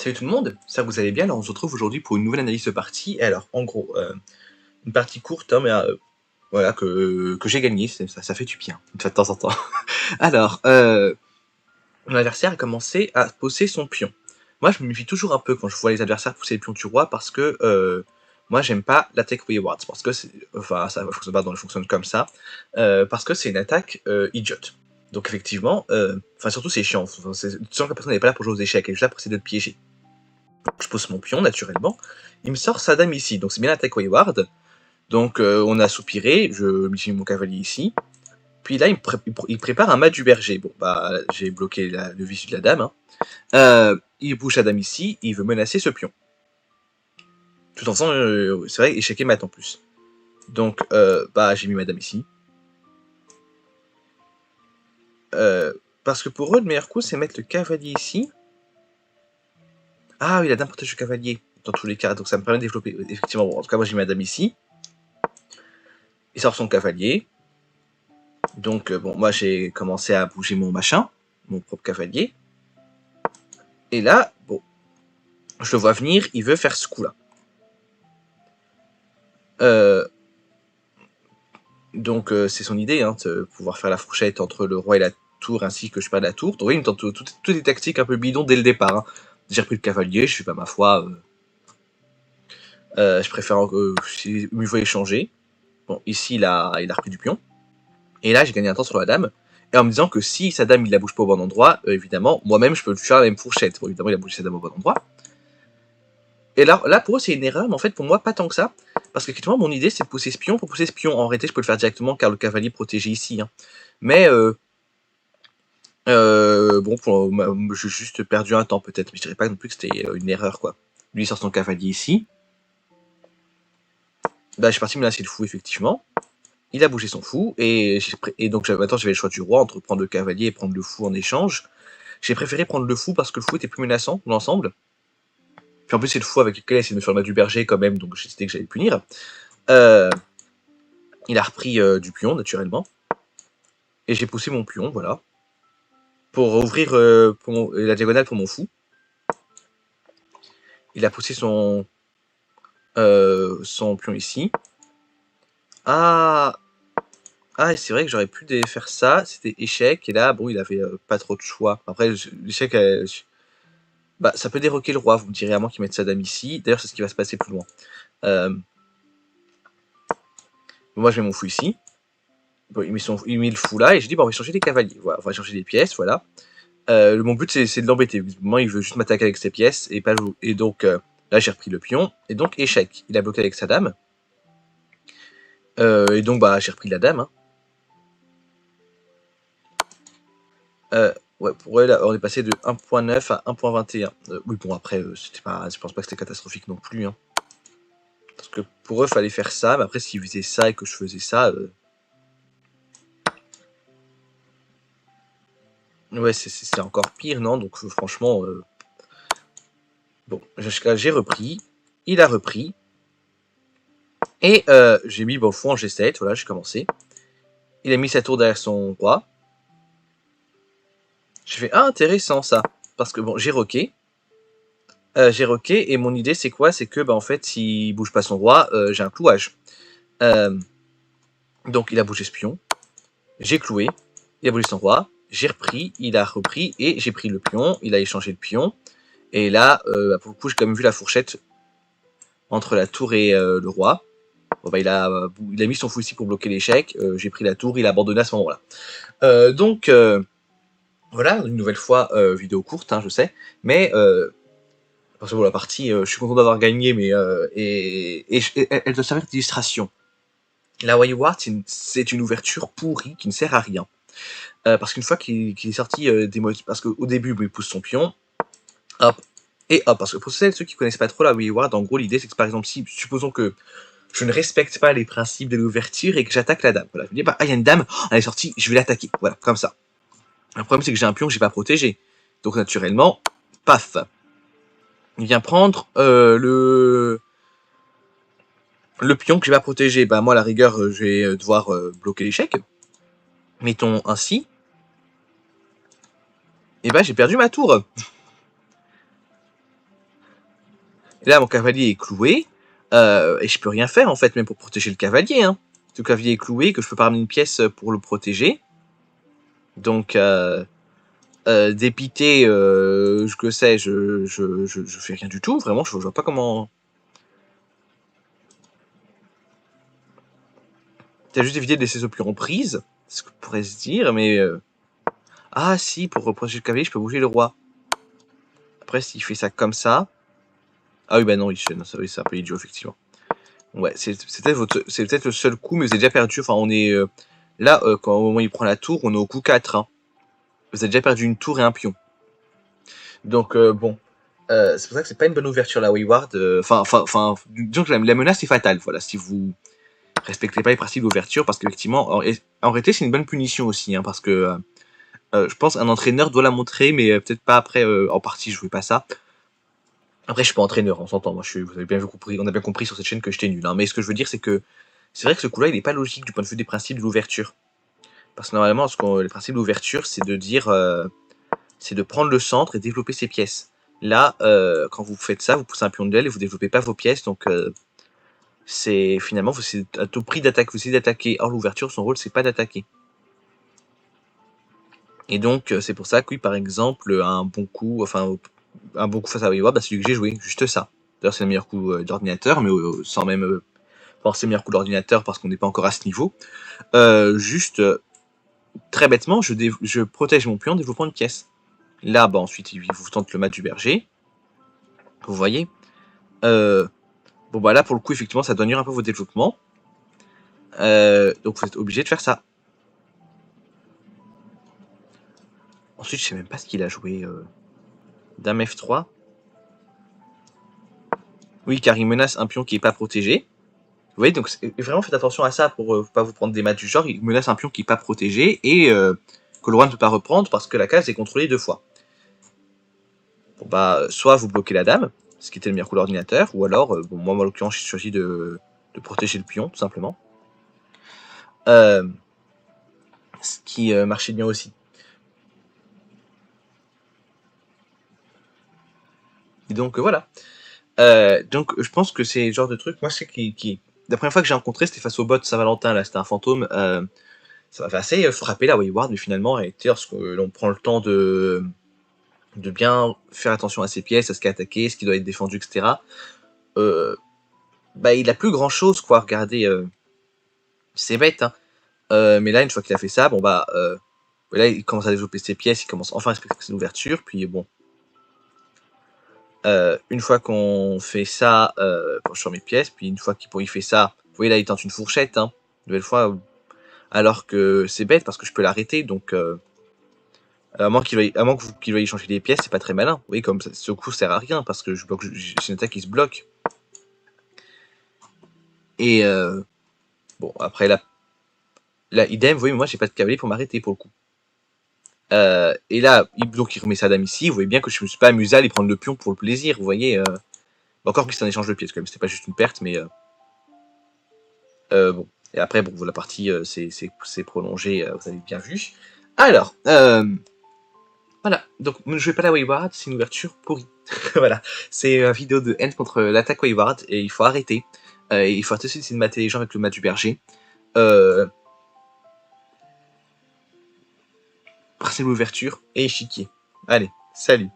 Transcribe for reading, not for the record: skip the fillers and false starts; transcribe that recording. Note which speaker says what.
Speaker 1: Salut tout le monde, ça vous allez bien? Alors on se retrouve aujourd'hui pour une nouvelle analyse de partie. Et alors en gros, une partie courte, hein, mais voilà, que j'ai gagné, ça fait du bien, de temps en temps. Alors, mon adversaire a commencé à pousser son pion. Moi je me méfie toujours un peu quand je vois les adversaires pousser le pion du roi parce que moi j'aime pas l'attaque wayward, parce que enfin ça fonctionne pas, fonctionne comme ça, parce que c'est une attaque idiote. Donc effectivement, enfin surtout c'est chiant, tu sens que la personne n'est pas là pour jouer aux échecs, elle est juste là pour essayer de te piéger. Je pose mon pion naturellement. Il me sort sa dame ici, donc c'est bien l'attaque wayward. Donc on a soupiré, je mets mon cavalier ici. Puis là il prépare un mat du berger. Bon bah j'ai bloqué le visu de la dame. Hein. Il bouge sa dame ici, il veut menacer ce pion. Tout en faisant, c'est vrai, échec et mat en plus. Donc bah j'ai mis ma dame ici. Parce que pour eux le meilleur coup c'est mettre le cavalier ici. Ah oui, la dame protège le cavalier dans tous les cas, donc ça me permet de développer. Effectivement, bon, en tout cas moi j'ai mis ma dame ici. Il sort son cavalier. Donc bon, moi j'ai commencé à bouger mon machin, mon propre cavalier. Et là, bon, je le vois venir, il veut faire ce coup-là. Donc c'est son idée, hein, de pouvoir faire la fourchette entre le roi et la tour, ainsi que je perds la tour. Donc oui, il me tente toutes les tactiques un peu bidons dès le départ. Hein. J'ai repris le cavalier, je suis pas ma foi. Je préfère mieux vaut échanger. Bon, ici il a repris du pion. Et là j'ai gagné un temps sur la dame. Et en me disant que si sa dame il la bouge pas au bon endroit, évidemment, moi-même je peux faire la même fourchette. Bon, évidemment il a bougé sa dame au bon endroit. Et là pour eux c'est une erreur, mais en fait pour moi pas tant que ça. Parce qu'effectivement mon idée c'est de pousser ce pion. Pour pousser ce pion, en réalité je peux le faire directement car le cavalier est protégé ici. Hein. Mais bon, j'ai juste perdu un temps peut-être. Mais je dirais pas non plus que c'était une erreur quoi. Lui il sort son cavalier ici. Bah je suis parti menacer le fou effectivement. Il a bougé son fou et donc maintenant j'avais le choix du roi entre prendre le cavalier et prendre le fou en échange. J'ai préféré prendre le fou parce que le fou était plus menaçant dans l'ensemble. Puis en plus c'est le fou avec lequel il essaie de me faire le mat du berger quand même, donc j'ai décidé que j'allais le punir. Il a repris du pion naturellement. Et j'ai poussé mon pion, voilà. Pour ouvrir la diagonale pour mon fou. Il a poussé son pion ici. Ah, c'est vrai que j'aurais pu faire ça. C'était échec. Et là, bon, il avait pas trop de choix. Après, l'échec, bah, ça peut déroquer le roi, vous me direz, à moins qu'il mette sa dame ici. D'ailleurs, c'est ce qui va se passer plus loin. Moi, je mets mon fou ici. Bon, il met le fou là. Et je dis, bon, on va changer les cavaliers. Voilà, on va changer les pièces, voilà. Mon but, c'est de l'embêter. Moi, il veut juste m'attaquer avec ses pièces. Et donc, là, j'ai repris le pion. Et donc, échec. Il a bloqué avec sa dame. Et donc, bah, j'ai repris la dame. Hein. Ouais, pour elle, on est passé de 1.9 à 1.21. Oui, bon, après, c'était pas, je pense pas que c'était catastrophique non plus. Hein. Parce que pour eux, il fallait faire ça. Mais après, s'ils faisaient ça et que je faisais ça... Ouais, c'est encore pire, non? Donc, franchement... Bon, j'ai repris. Il a repris. Et j'ai mis, bon, le fou en G7. Voilà, j'ai commencé. Il a mis sa tour derrière son roi. J'ai fait, ah, intéressant, ça. Parce que, bon, j'ai roqué. Et mon idée, c'est quoi? C'est que, bah, en fait, s'il bouge pas son roi, j'ai un clouage. Donc, il a bougé ce pion. J'ai cloué. Il a bougé son roi. J'ai repris. Il a repris. Et j'ai pris le pion. Il a échangé le pion. Et là, bah, pour le coup, j'ai quand même vu la fourchette entre la tour et le roi. Bon, bah, il a mis son fou ici pour bloquer l'échec. J'ai pris la tour. Il a abandonné à ce moment-là. Donc, voilà, une nouvelle fois, vidéo courte, hein, je sais. Mais... parce que bon, la partie, je suis content d'avoir gagné, mais elle doit servir d'illustration. La Wayward, c'est une ouverture pourrie qui ne sert à rien. Parce qu'une fois qu'il est sorti des modes, parce qu'au début, il pousse son pion, hop, et hop, parce que pour ceux qui connaissent pas trop la Wayward, en gros, l'idée c'est que par exemple, si, supposons que je ne respecte pas les principes de l'ouverture et que j'attaque la dame, voilà, je me dis, bah, il y a une dame, elle est sortie, je vais l'attaquer, voilà, comme ça. Le problème, c'est que j'ai un pion que j'ai pas protégé. Donc, naturellement, paf, il vient prendre le pion que j'ai pas protégé. Bah moi, à la rigueur, je vais devoir bloquer l'échec. Mettons ainsi. Et bah j'ai perdu ma tour. Et là, mon cavalier est cloué, et je peux rien faire, en fait, même pour protéger le cavalier. Hein. Le cavalier est cloué, que je peux pas ramener une pièce pour le protéger. Donc, dépité, que sais, je fais rien du tout, vraiment, je vois pas comment... T'as juste évité de laisser ce pion en prise, c'est ce que pourrait se dire, mais... Ah si, pour protéger le cavalier, je peux bouger le roi. Après, s'il fait ça comme ça... Ah oui, bah non, oui, c'est un peu idiot, effectivement. Ouais, c'est peut-être le seul coup, mais vous avez déjà perdu. Enfin, on est... là, quand au moment où il prend la tour, on est au coup 4. Hein. Vous avez déjà perdu une tour et un pion. Donc, bon... c'est pour ça que c'est pas une bonne ouverture, la Wayward. Enfin, disons que la menace est fatale, voilà, si vous respectez pas les principes d'ouverture, parce qu'effectivement, en réalité, c'est une bonne punition aussi, hein, parce que je pense qu'un entraîneur doit la montrer, mais peut-être pas après, en partie, je jouais pas ça. Après, je suis pas entraîneur, on s'entend, moi, vous avez bien compris, on a bien compris sur cette chaîne que j'étais nul, hein, mais ce que je veux dire, c'est que c'est vrai que ce coup-là, il est pas logique du point de vue des principes de l'ouverture. Parce que normalement, les principes d'ouverture, c'est de dire, c'est de prendre le centre et développer ses pièces. Là, quand vous faites ça, vous poussez un pion de l'aile et vous développez pas vos pièces, donc c'est finalement, c'est à tout prix d'attaquer, vous essayez d'attaquer. Or, l'ouverture, son rôle, c'est pas d'attaquer. Et donc, c'est pour ça que, oui, par exemple, un bon coup face à Wayward, bah, c'est celui que j'ai joué, juste ça. D'ailleurs, c'est le meilleur coup d'ordinateur, mais sans même penser le meilleur coup d'ordinateur parce qu'on n'est pas encore à ce niveau. Juste, très bêtement, je protège mon pion en développant une pièce. Là, bah, ensuite, il vous tente le mat du berger. Vous voyez. Bon, bah là, pour le coup, effectivement, ça donne un peu vos développements. Donc, vous êtes obligé de faire ça. Ensuite, je sais même pas ce qu'il a joué. Dame F3. Oui, car il menace un pion qui est pas protégé. Vous voyez, donc vraiment faites attention à ça pour pas vous prendre des maths du genre. Il menace un pion qui est pas protégé et que le roi ne peut pas reprendre parce que la case est contrôlée 2 fois. Bon bah, soit vous bloquez la dame, ce qui était le meilleur coup d'ordinateur, ou alors, bon, moi en l'occurrence, j'ai choisi de protéger le pion, tout simplement. Ce qui marchait bien aussi. Et donc voilà. Donc je pense que c'est le genre de truc, moi c'est qui... La première fois que j'ai rencontré, c'était face au bot Saint-Valentin, là, c'était un fantôme. Ça m'avait assez frappé la Wayward, mais finalement, en réalité, lorsque l'on prend le temps de bien faire attention à ses pièces, à ce qui est attaqué, ce qui doit être défendu, etc. Bah, il a plus grand chose, quoi. Regardez, c'est bête, hein. Mais là, une fois qu'il a fait ça, bon, bah, là, il commence à développer ses pièces, il commence enfin à respecter ses ouvertures, puis bon. Une fois qu'on fait ça, quand je sors mes pièces, puis une fois qu'il fait ça, vous voyez là, il tente une fourchette, hein. Nouvelle fois, alors que c'est bête parce que je peux l'arrêter, donc. À moins qu'il veuille changer les pièces, c'est pas très malin. Vous voyez, comme ça, ce coup sert à rien parce que c'est une attaque qui se bloque. Et bon, après là, idem, vous voyez, moi j'ai pas de cavalier pour m'arrêter pour le coup. Et là, donc il remet sa dame ici. Vous voyez bien que je me suis pas amusé à aller prendre le pion pour le plaisir. Vous voyez, encore que c'est un échange de pièces quand même. C'était pas juste une perte, mais bon. Et après, bon, la partie c'est prolongé. Vous avez bien vu. Alors, voilà, donc ne jouez pas la Wayward, c'est une ouverture pourrie. Voilà, c'est une vidéo de haine contre l'attaque Wayward, et il faut arrêter. Il faut arrêter de mater les gens avec le mat du berger. Passer l'ouverture et échiquier. Allez, salut.